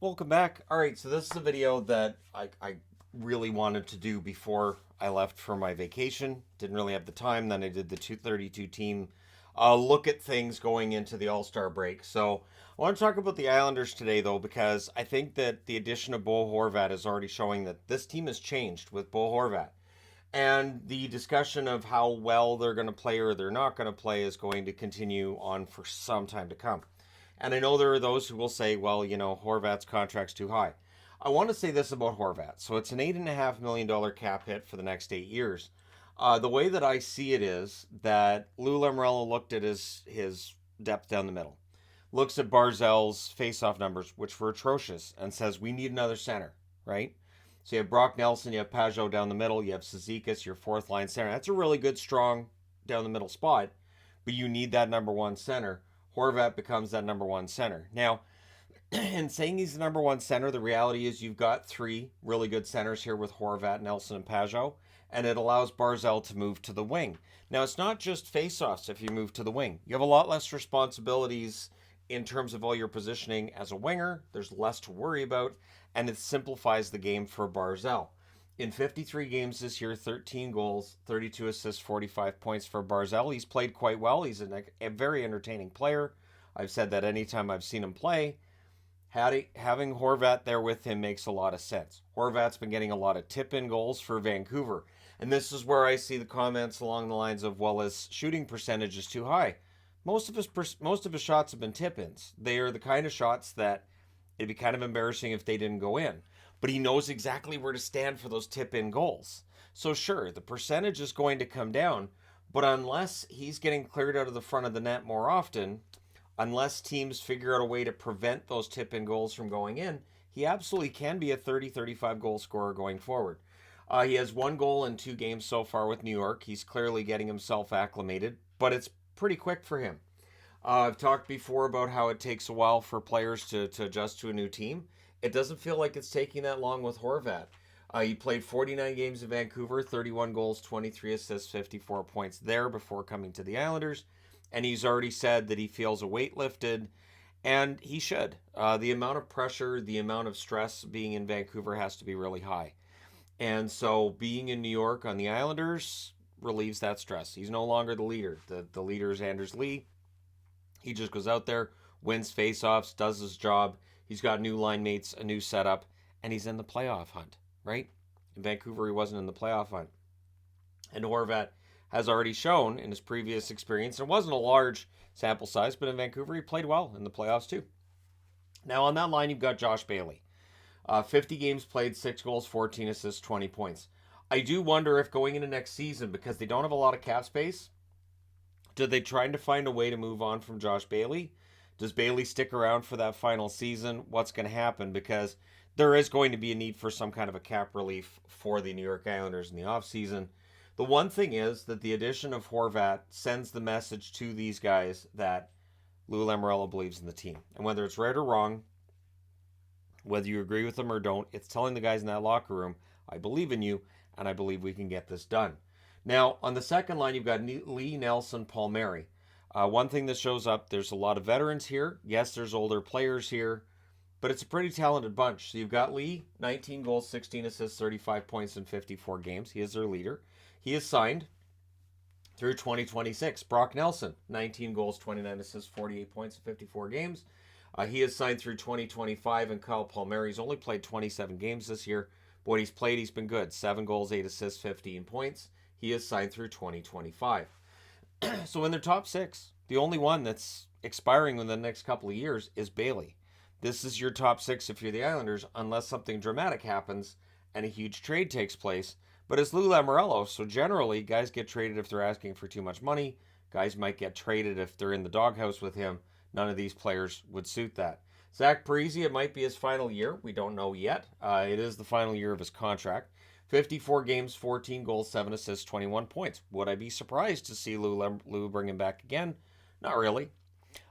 Welcome back. All right, so this is a video that I really wanted to do before I left for my vacation. Didn't really have the time. Then I did the 232 team look at things going into the All-Star break. So I want to talk about the Islanders today, though, because I think that the addition of Bo Horvat is already showing that this team has changed with Bo Horvat. And the discussion of how well they're going to play or they're not going to play is going to continue on for some time to come. And I know there are those who will say, well, Horvat's contract's too high. I want to say this about Horvat. So it's an $8.5 million cap hit for the next 8 years. The way that I see it is that Lou Lamoriello looked at his depth down the middle, looks at Barzell's faceoff numbers, which were atrocious, and says, we need another center, right? So you have Brock Nelson, you have Pajot down the middle, you have Cizikas, your fourth line center. That's a really good, strong down the middle spot, but you need that number one center. Horvat becomes that number one center. Now, in saying he's the number one center, the reality is you've got three really good centers here with Horvat, Nelson, and Pajot, and it allows Barzell to move to the wing. Now, it's not just faceoffs if you move to the wing. You have a lot less responsibilities in terms of all your positioning as a winger. There's less to worry about, and it simplifies the game for Barzell. In 53 games this year, 13 goals, 32 assists, 45 points for Barzell. He's played quite well. He's a very entertaining player. I've said that anytime I've seen him play. Having Horvat there with him makes a lot of sense. Horvat's been getting a lot of tip-in goals for Vancouver. And this is where I see the comments along the lines of, well, his shooting percentage is too high. Most of his shots have been tip-ins. They are the kind of shots that it'd be kind of embarrassing if they didn't go in. But he knows exactly where to stand for those tip-in goals. So sure, the percentage is going to come down, but unless he's getting cleared out of the front of the net more often, unless teams figure out a way to prevent those tip-in goals from going in, he absolutely can be a 30-35 goal scorer going forward. He has 1 goal in 2 games so far with New York. He's clearly getting himself acclimated, but it's pretty quick for him. I've talked before about how it takes a while for players to adjust to a new team. It doesn't feel like it's taking that long with Horvat. He played 49 games in Vancouver, 31 goals, 23 assists, 54 points there before coming to the Islanders. And he's already said that he feels a weight lifted, and he should. The amount of pressure, the amount of stress being in Vancouver has to be really high. And so being in New York on the Islanders relieves that stress. He's no longer the leader. The leader is Anders Lee. He just goes out there, wins faceoffs, does his job. He's got new line mates, a new setup, and he's in the playoff hunt, right? In Vancouver, he wasn't in the playoff hunt. And Horvat has already shown in his previous experience, it wasn't a large sample size, but in Vancouver, he played well in the playoffs too. Now, on that line, you've got Josh Bailey. 50 games played, 6 goals, 14 assists, 20 points. I do wonder if going into next season, because they don't have a lot of cap space, did they try to find a way to move on from Josh Bailey? Does Bailey stick around for that final season? What's going to happen? Because there is going to be a need for some kind of a cap relief for the New York Islanders in the offseason. The one thing is that the addition of Horvat sends the message to these guys that Lou Lamoriello believes in the team. And whether it's right or wrong, whether you agree with them or don't, it's telling the guys in that locker room, I believe in you, and I believe we can get this done. Now, on the second line, you've got Lee, Nelson, Palmieri. One thing that shows up, there's a lot of veterans here. Yes, there's older players here, but it's a pretty talented bunch. So you've got Lee, 19 goals, 16 assists, 35 points in 54 games. He is their leader. He is signed through 2026. Brock Nelson, 19 goals, 29 assists, 48 points in 54 games. He is signed through 2025, and Kyle Palmieri's only played 27 games this year. But when he's played, he's been good. 7 goals, 8 assists, 15 points. He is signed through 2025. So in their top 6, the only one that's expiring in the next couple of years is Bailey. This is your top 6 if you're the Islanders, unless something dramatic happens and a huge trade takes place. But it's Lou Lamoriello, so generally guys get traded if they're asking for too much money. Guys might get traded if they're in the doghouse with him. None of these players would suit that. Zach Parise, it might be his final year. We don't know yet. It is the final year of his contract. 54 games, 14 goals, 7 assists, 21 points. Would I be surprised to see Lou bring him back again? Not really.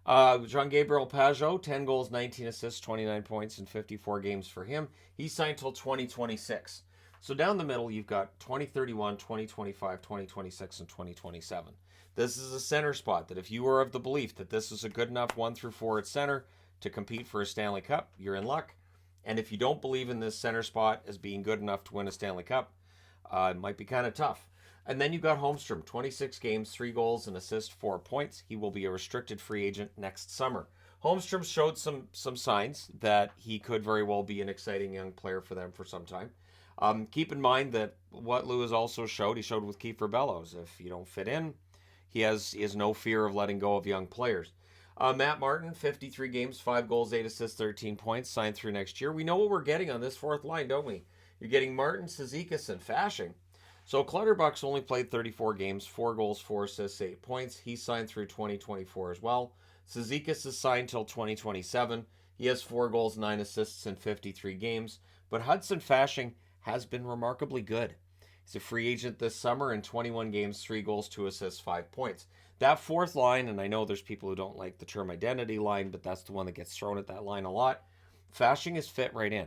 Jean-Gabriel Pajot, 10 goals, 19 assists, 29 points in 54 games for him. He's signed till 2026. So down the middle, you've got 2031, 2025, 2026, and 2027. This is a center spot that if you were of the belief that this is a good enough 1 through 4 at center to compete for a Stanley Cup, you're in luck. And if you don't believe in this center spot as being good enough to win a Stanley Cup, it might be kind of tough. And then you got Holmstrom, 26 games, 3 goals, and assist, 4 points. He will be a restricted free agent next summer. Holmstrom showed some signs that he could very well be an exciting young player for them for some time. Keep in mind that what Lou has also showed, he showed with Kiefer Bellows. If you don't fit in, he has no fear of letting go of young players. Matt Martin, 53 games, 5 goals, 8 assists, 13 points, signed through next year. We know what we're getting on this fourth line, don't we? You're getting Martin, Cizikas, and Fasching. So Clutterbuck's only played 34 games, 4 goals, 4 assists, 8 points. He signed through 2024 as well. Cizikas is signed till 2027. He has 4 goals, 9 assists in 53 games. But Hudson Fasching has been remarkably good. He's a free agent this summer in 21 games, 3 goals, 2 assists, 5 points. That fourth line, and I know there's people who don't like the term identity line, but that's the one that gets thrown at that line a lot. Fasching is fit right in.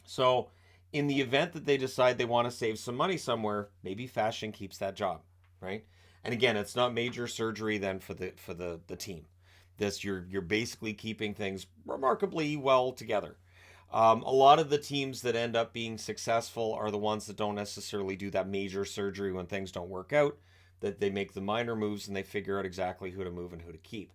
So in the event that they decide they want to save some money somewhere, maybe Fasching keeps that job, right? And again, it's not major surgery then for the team. This you're basically keeping things remarkably well together. A lot of the teams that end up being successful are the ones that don't necessarily do that major surgery when things don't work out, that they make the minor moves and they figure out exactly who to move and who to keep.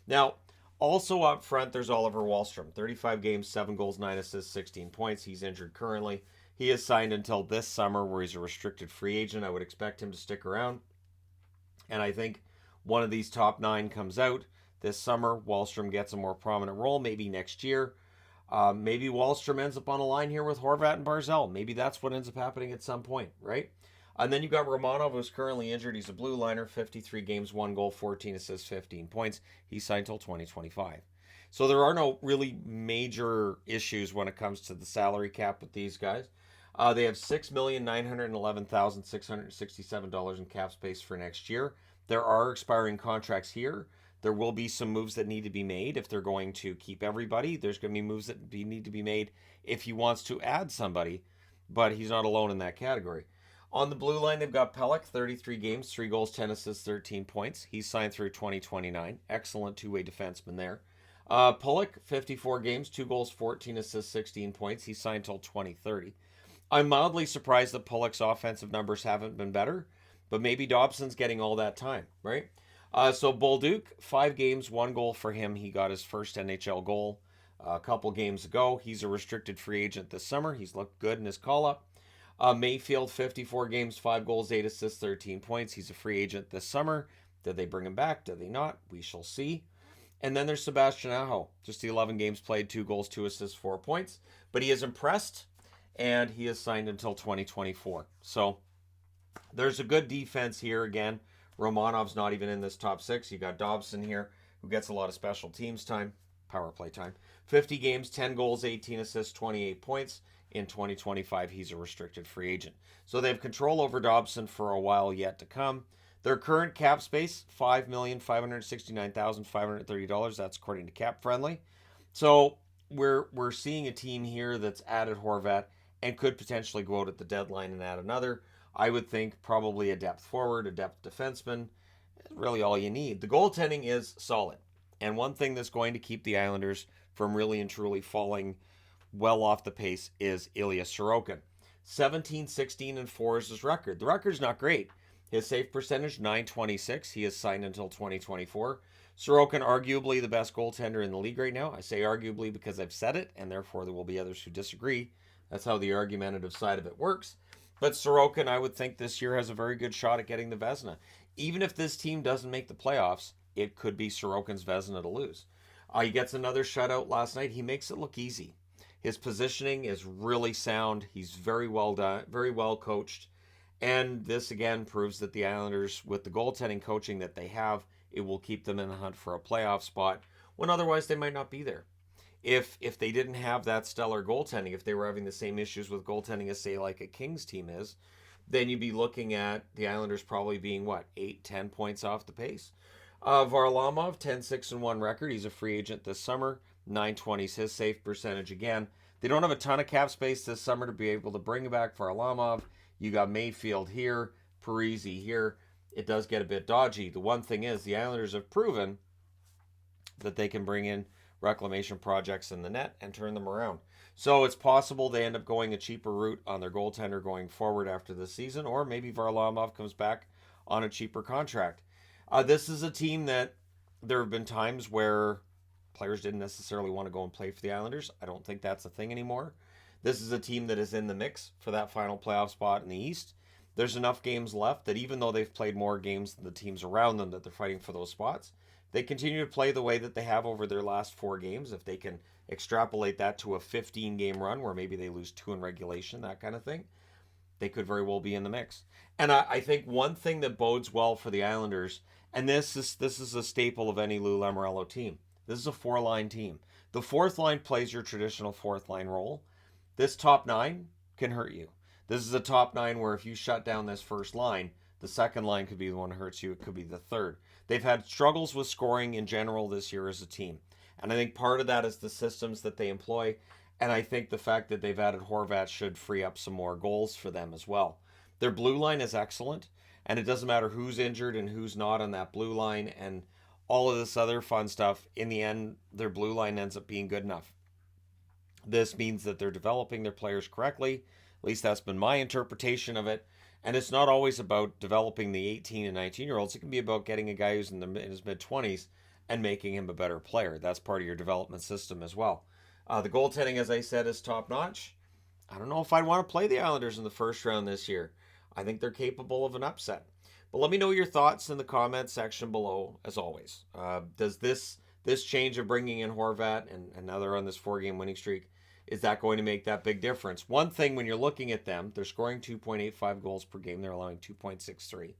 Now, also up front, there's Oliver Wahlstrom, 35 games, 7 goals, 9 assists, 16 points. He's injured currently. He is signed until this summer where he's a restricted free agent. I would expect him to stick around. And I think one of these top 9 comes out this summer. Wahlstrom gets a more prominent role, maybe next year. Maybe Wahlstrom ends up on a line here with Horvat and Barzal. Maybe that's what ends up happening at some point, right? And then you got Romanov, who's currently injured. He's a blue liner, 53 games, 1 goal, 14 assists, 15 points. He's signed till 2025. So there are no really major issues when it comes to the salary cap with these guys. They have $6,911,667 in cap space for next year. There are expiring contracts here. There will be some moves that need to be made if they're going to keep everybody. There's going to be moves that need to be made if he wants to add somebody, but he's not alone in that category. On the blue line, they've got Pelech, 33 games, 3 goals, 10 assists, 13 points. He's signed through 2029. Excellent two-way defenseman there. Pulick, 54 games, 2 goals, 14 assists, 16 points. He's signed till 2030. I'm mildly surprised that Pulick's offensive numbers haven't been better, but maybe Dobson's getting all that time, right? So Bolduc, 5 games, 1 goal for him. He got his first NHL goal a couple games ago. He's a restricted free agent this summer. He's looked good in his call-up. Mayfield, 54 games, 5 goals, 8 assists, 13 points. He's a free agent this summer. Did they bring him back? Did they not? We shall see. And then there's Sebastian Aho. Just the 11 games played, 2 goals, 2 assists, 4 points. But he is impressed, and he is signed until 2024. So there's a good defense here again. Romanov's not even in this top 6. You got Dobson here, who gets a lot of special teams time, power play time. 50 games, 10 goals, 18 assists, 28 points. In 2025, he's a restricted free agent. So they have control over Dobson for a while yet to come. Their current cap space, $5,569,530. That's according to Cap Friendly. So we're seeing a team here that's added Horvat and could potentially go out at the deadline and add another. I would think probably a depth forward, a depth defenseman. Really all you need. The goaltending is solid. And one thing that's going to keep the Islanders from really and truly falling well off the pace is Ilya Sorokin. 17, 16, and 4 is his record. The record's not great. His save percentage, .926. He is signed until 2024. Sorokin, arguably the best goaltender in the league right now. I say arguably because I've said it, and therefore there will be others who disagree. That's how the argumentative side of it works. But Sorokin, I would think this year has a very good shot at getting the Vezina. Even if this team doesn't make the playoffs, it could be Sorokin's Vezina to lose. He gets another shutout last night. He makes it look easy. His positioning is really sound. He's very well done, very well coached. And this again proves that the Islanders, with the goaltending coaching that they have, it will keep them in the hunt for a playoff spot when otherwise they might not be there. If they didn't have that stellar goaltending, if they were having the same issues with goaltending as, say, like a Kings team is, then you'd be looking at the Islanders probably being, 8-10 points off the pace. Varlamov, 10-6-1 record. He's a free agent this summer. .920 is his save percentage again. They don't have a ton of cap space this summer to be able to bring back Varlamov. You got Mayfield here, Parise here. It does get a bit dodgy. The one thing is the Islanders have proven that they can bring in reclamation projects in the net and turn them around. So it's possible they end up going a cheaper route on their goaltender going forward after this season, or maybe Varlamov comes back on a cheaper contract. This is a team that there have been times where players didn't necessarily want to go and play for the Islanders. I don't think that's a thing anymore. This is a team that is in the mix for that final playoff spot in the East. There's enough games left that even though they've played more games than the teams around them that they're fighting for those spots, they continue to play the way that they have over their last 4 games. If they can extrapolate that to a 15-game run where maybe they lose 2 in regulation, that kind of thing, they could very well be in the mix. And I think one thing that bodes well for the Islanders, and this is a staple of any Lou Lamoriello team, this is a 4-line team. The 4th line plays your traditional 4th line role. This top 9 can hurt you. This is a top 9 where if you shut down this first line, the second line could be the one that hurts you. It could be the third. They've had struggles with scoring in general this year as a team. And I think part of that is the systems that they employ. And I think the fact that they've added Horvat should free up some more goals for them as well. Their blue line is excellent. And it doesn't matter who's injured and who's not on that blue line and all of this other fun stuff. In the end, their blue line ends up being good enough. This means that they're developing their players correctly. At least that's been my interpretation of it. And it's not always about developing the 18 and 19-year-olds. It can be about getting a guy who's in his mid-20s and making him a better player. That's part of your development system as well. The goaltending, as I said, is top-notch. I don't know if I'd want to play the Islanders in the first round this year. I think they're capable of an upset. But let me know your thoughts in the comments section below, as always. Does this change of bringing in Horvat, and now they're on this 4-game winning streak, is that going to make that big difference? One thing, when you're looking at them, they're scoring 2.85 goals per game. They're allowing 2.63.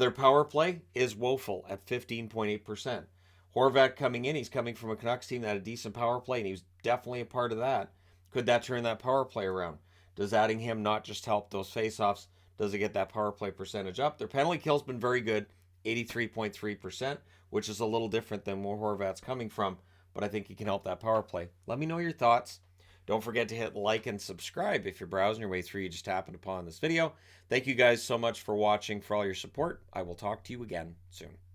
Their power play is woeful at 15.8%. Horvat coming in, he's coming from a Canucks team that had a decent power play, and he was definitely a part of that. Could that turn that power play around? Does adding him not just help those faceoffs? Does it get that power play percentage up? Their penalty kill's been very good, 83.3%, which is a little different than where Horvat's coming from, but I think he can help that power play. Let me know your thoughts. Don't forget to hit like and subscribe if you're browsing your way through. You just happened upon this video. Thank you guys so much for watching, for all your support. I will talk to you again soon.